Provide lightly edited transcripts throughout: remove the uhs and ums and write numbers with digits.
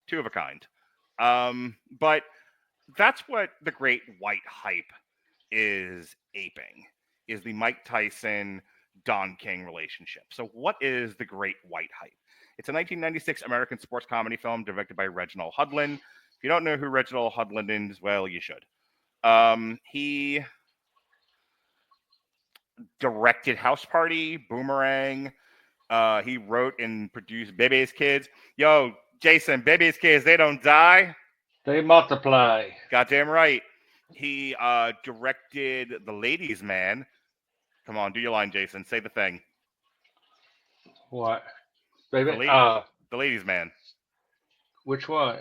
Two of a kind. But that's what the great white hype is aping, is the Mike Tyson Don King relationship. So what is the great white hype? It's a 1996 American sports comedy film directed by Reginald Hudlin. If you don't know who Reginald Hudlin is, well, you should. He directed House Party, Boomerang. He wrote and produced Baby's Kids. Yo, Jason, Baby's Kids, they don't die. They multiply. Goddamn right. He directed The Ladies' Man. Come on, do your line, Jason. Say the thing. What? The, Baby, la- the Ladies' Man. which one?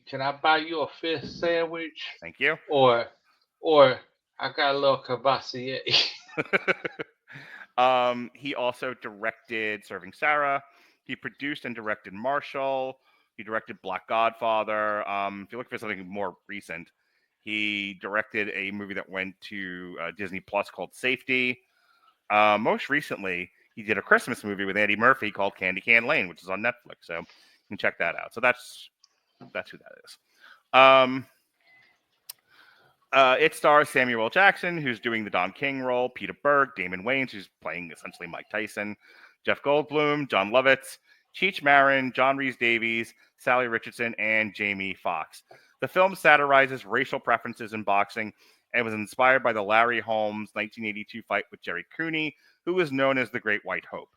Can I buy you a fish sandwich? Thank you. Or I got a little Cavassier. He also directed Serving Sarah. He produced and directed Marshall. He directed Black Godfather. If you look for something more recent, he directed a movie that went to Disney Plus called Safety. Most recently, he did a Christmas movie with Andy Murphy called Candy Can Lane, which is on Netflix. So you can check that out. So that's who that is. It stars Samuel L. Jackson, who's doing the Don King role, Peter Berg, Damon Wayans, who's playing essentially Mike Tyson, Jeff Goldblum, John Lovitz, Cheech Marin, John Rhys-Davies, Sally Richardson, and Jamie Foxx. The film satirizes racial preferences in boxing and was inspired by the Larry Holmes 1982 fight with Jerry Cooney, who was known as the Great White Hope,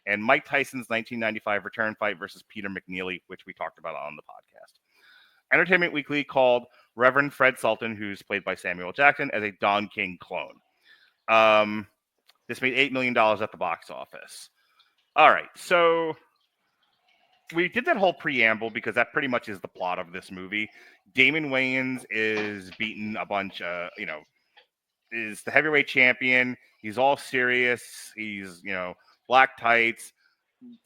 and Mike Tyson's 1995 return fight versus Peter McNeely, which we talked about on the podcast. Entertainment Weekly called Reverend Fred Sultan, who's played by Samuel Jackson, as a Don King clone. This made $8 million at the box office. All right, so we did that whole preamble because that pretty much is the plot of this movie. Damon Wayans is beating a bunch of, is the heavyweight champion. He's all serious. He's, black tights.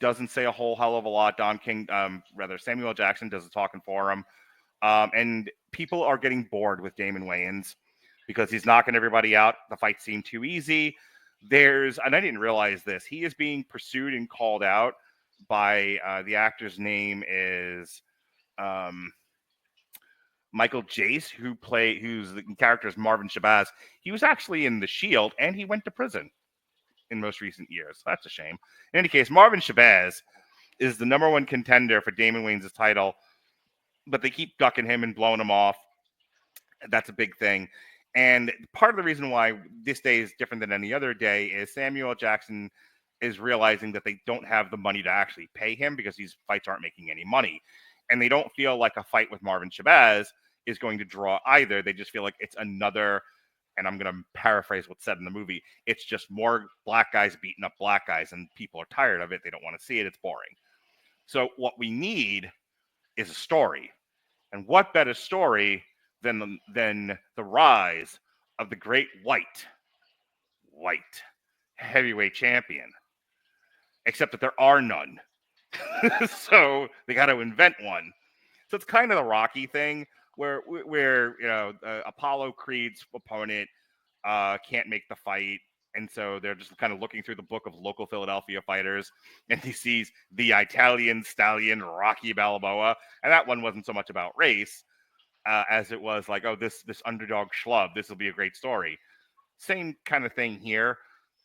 Doesn't say a whole hell of a lot. Samuel L. Jackson does the talking for him. And people are getting bored with Damon Wayans because he's knocking everybody out. The fights seem too easy. And I didn't realize this, he is being pursued and called out by the actor's name is Michael Jace, who's the character is Marvin Shabazz. He was actually in The Shield, and he went to prison in most recent years. That's a shame. In any case, Marvin Shabazz is the number one contender for Damon Wayans' title, but they keep ducking him and blowing him off. That's a big thing. And part of the reason why this day is different than any other day is Samuel L. Jackson is realizing that they don't have the money to actually pay him because these fights aren't making any money. And they don't feel like a fight with Marvin Shabazz is going to draw either. They just feel like it's another, and I'm going to paraphrase what's said in the movie, it's just more black guys beating up black guys, and people are tired of it. They don't want to see it. It's boring. So what we need is a story. And what better story than the rise of the great white heavyweight champion? Except that there are none. So they got to invent one. So it's kind of the Rocky thing where Apollo Creed's opponent can't make the fight. And so they're just kind of looking through the book of local Philadelphia fighters, and he sees the Italian stallion Rocky Balboa. And that one wasn't so much about race as it was like, oh, this underdog schlub, this will be a great story. Same kind of thing here.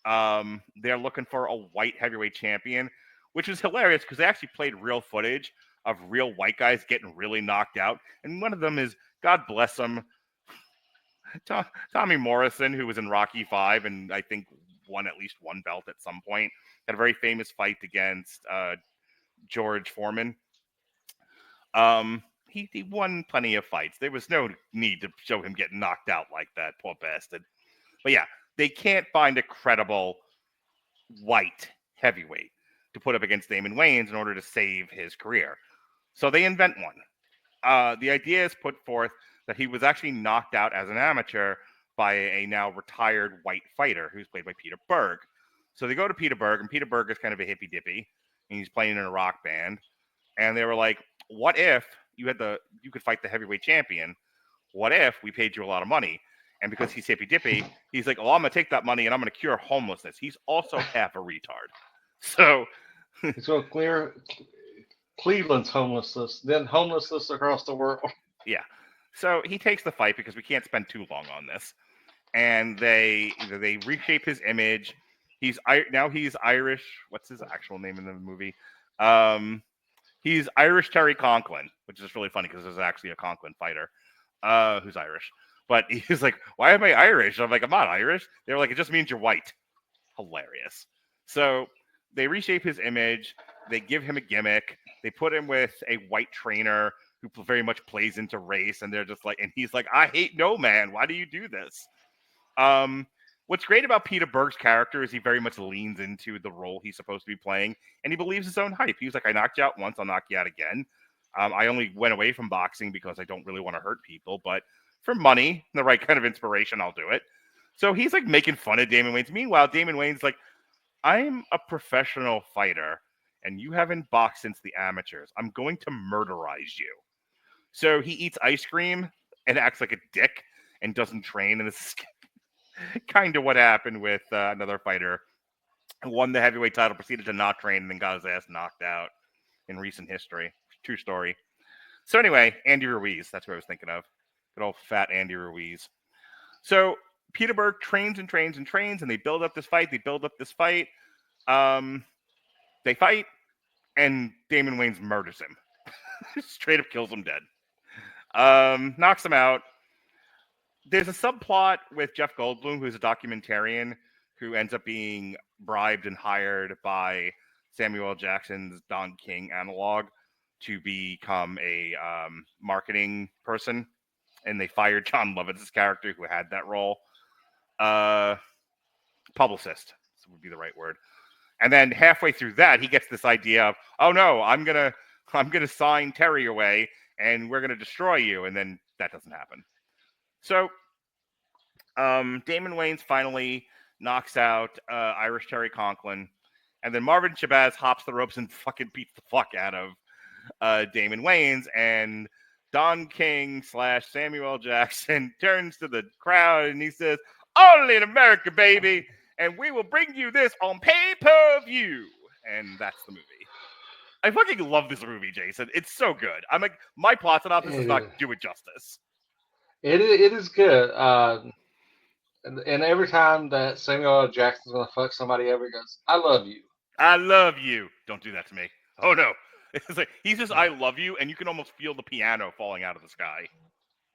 They're looking for a white heavyweight champion, which is hilarious because they actually played real footage of real white guys getting really knocked out. And one of them is, God bless him, Tommy Morrison, who was in Rocky V and I think won at least one belt at some point. Had a very famous fight against George Foreman. He won plenty of fights. There was no need to show him getting knocked out like that, poor bastard. But yeah, they can't find a credible white heavyweight to put up against Damon Wayans in order to save his career. So they invent one. The idea is put forth that he was actually knocked out as an amateur by a now retired white fighter who's played by Peter Berg. So they go to Peter Berg, and Peter Berg is kind of a hippy-dippy, and he's playing in a rock band. And they were like, what if you could fight the heavyweight champion? What if we paid you a lot of money? And because he's hippy-dippy, he's like, oh, I'm going to take that money and I'm going to cure homelessness. He's also half a retard. So So Cleveland's homelessness, then homelessness across the world. Yeah. So he takes the fight because we can't spend too long on this. And they reshape his image. Now he's Irish. What's his actual name in the movie? He's Irish Terry Conklin, which is really funny because there's actually a Conklin fighter who's Irish. But he's like, "Why am I Irish?" I'm like, "I'm not Irish." They're like, "It just means you're white." Hilarious. So they reshape his image. They give him a gimmick. They put him with a white trainer who very much plays into race, and they're just like, and he's like, "I hate no man. Why do you do this?" What's great about Peter Berg's character is he very much leans into the role he's supposed to be playing, and he believes his own hype. He was like, "I knocked you out once, I'll knock you out again. I only went away from boxing because I don't really want to hurt people, but for money, the right kind of inspiration, I'll do it." So he's like making fun of Damon Wayans. Meanwhile, Damon Wayans like, "I'm a professional fighter, and you haven't boxed since the amateurs. I'm going to murderize you." So he eats ice cream and acts like a dick and doesn't train, and this is kind of what happened with another fighter who won the heavyweight title, proceeded to not train, and then got his ass knocked out in recent history. True story. So anyway, Andy Ruiz. That's what I was thinking of. Good old fat Andy Ruiz. So Peter Berg trains and trains and trains, and they build up this fight. They fight, and Damon Wayans murders him. Straight up kills him dead. Knocks him out. There's a subplot with Jeff Goldblum, who's a documentarian who ends up being bribed and hired by Samuel L. Jackson's Don King analog to become a marketing person. And they fired John Lovitz's character, who had that role. Publicist would be the right word. And then halfway through that, he gets this idea of, "Oh no, I'm gonna sign Terry away, and we're gonna destroy you." And then that doesn't happen. So Damon Wayans finally knocks out Irish Terry Conklin, and then Marvin Shabazz hops the ropes and fucking beats the fuck out of Damon Wayans, and Don King / Samuel L. Jackson turns to the crowd and he says, "Only in America, baby, and we will bring you this on pay-per-view." And that's the movie. I fucking love this movie, Jason. It's so good. I'm like, my plot synopsis does not do it justice. It is good. And every time that Samuel L. Jackson's gonna fuck somebody over, he goes, "I love you." I love you. Don't do that to me. Oh no. It's like he says, "I love you," and you can almost feel the piano falling out of the sky.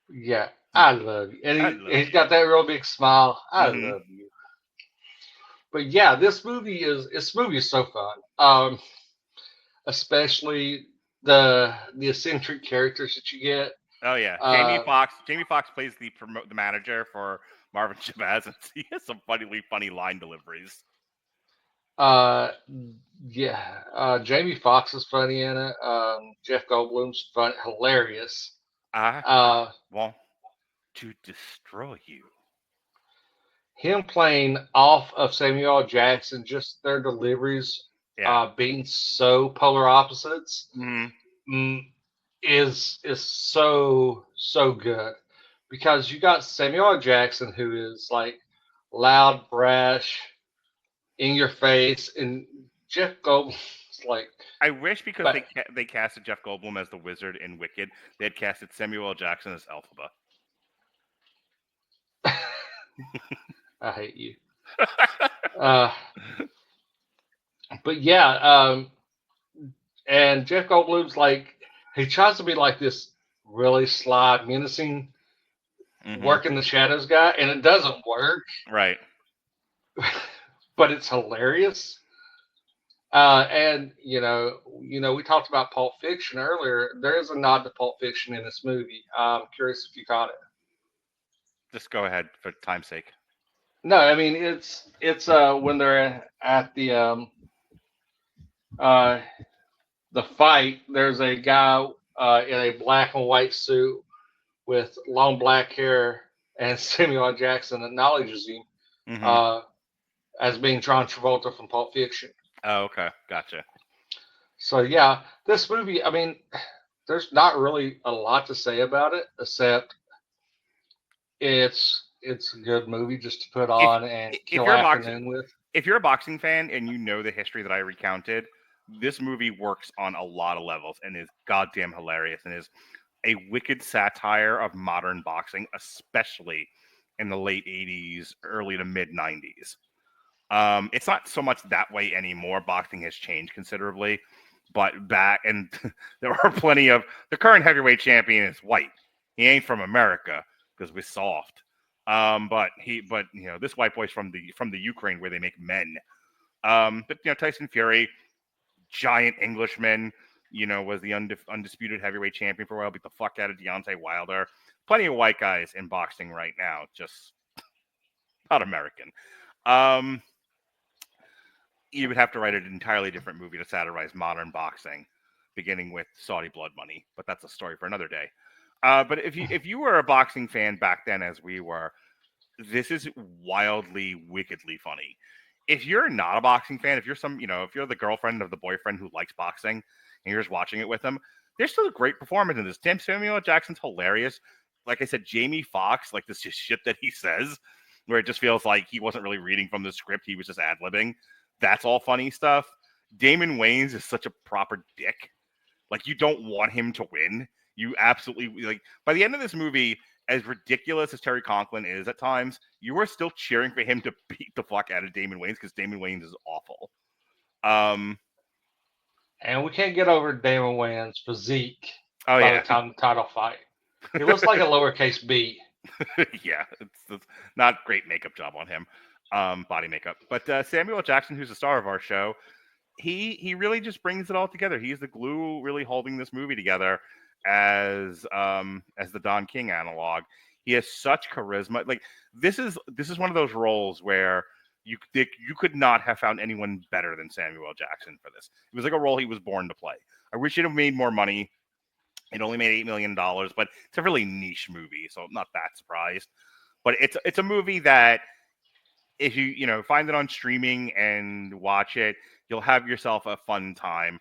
Yeah, I love you. And I love he's you. got that real big smile. I Mm-hmm. love you. But yeah, this movie is so fun. Especially the eccentric characters that you get. Oh yeah, Uh, Jamie Foxx plays the manager for Marvin Shabazz, and he has some funny line deliveries. uh, yeah, Jamie Foxx is funny in it. Jeff Goldblum's hilarious. I Uh, want to destroy you. Him playing off of Samuel L. Jackson, just their deliveries Yeah. being so polar opposites, Mm-hmm. mm, is so good because you got Samuel L. Jackson who is like loud, brash, in your face, and Jeff Goldblum's like, I wish because but they casted Jeff Goldblum as the wizard in Wicked, they had casted Samuel L. Jackson as Elphaba. I hate you. Uh, but yeah, and Jeff Goldblum's like he tries to be like this really sly, menacing, Mm-hmm. work in the shadows guy, and it doesn't work, Right. but it's hilarious. And we talked about Pulp Fiction earlier. There is a nod to Pulp Fiction in this movie. I'm curious if you caught it. Just go ahead for time's sake. No, I mean it's when they're at uh, the fight. There's a guy in a black and white suit with long black hair, and Samuel L. Jackson acknowledges him Mm-hmm. uh, as being John Travolta from Pulp Fiction. Oh, okay. Gotcha. So yeah, this movie. I mean, there's not really a lot to say about it except it's a good movie just to put If on and if kill you're a boxing afternoon with. if you're a boxing fan and you know the history that I recounted, this movie works on a lot of levels and is goddamn hilarious and is a wicked satire of modern boxing, especially in the late 80s, early to mid 90s. It's not so much that way anymore. Boxing has changed considerably, but back and there are plenty of the current heavyweight champion is white. He ain't from America because we're soft. But this white boy's from the Ukraine where they make men. But Tyson Fury, giant Englishman, was the undisputed heavyweight champion for a while. Beat the fuck out of Deontay Wilder. Plenty of white guys in boxing right now, just not American. Um, you would have to write an entirely different movie to satirize modern boxing, beginning with Saudi blood money. But that's a story for another day. But if you were a boxing fan back then, as we were, this is wildly, wickedly funny. If you're not a boxing fan, if you're the girlfriend of the boyfriend who likes boxing and you're just watching it with them, there's still a great performance in this. Tim Samuel Jackson's hilarious. Like I said, Jamie Foxx, like this just shit that he says, where it just feels like he wasn't really reading from the script, he was just ad libbing. That's all funny stuff. Damon Wayans is such a proper dick. Like you don't want him to win. You absolutely like by the end of this movie, as ridiculous as Terry Conklin is at times, you are still cheering for him to beat the fuck out of Damon Wayans because Damon Wayans is awful. Um, And we can't get over Damon Wayans' physique oh by the yeah, time the title fight. He looks like a lowercase b. yeah, it's not great makeup job on him, body makeup. But Samuel L. Jackson, who's the star of our show, he really just brings it all together. He's the glue, really holding this movie together as the Don King analog. He has such charisma. Like this is one of those roles where you could not have found anyone better than Samuel L. Jackson for this. It was like a role he was born to play. I wish it had made more money. It only made $8 million, but it's a really niche movie, so I'm not that surprised. But it's a movie that if you find it on streaming and watch it, you'll have yourself a fun time.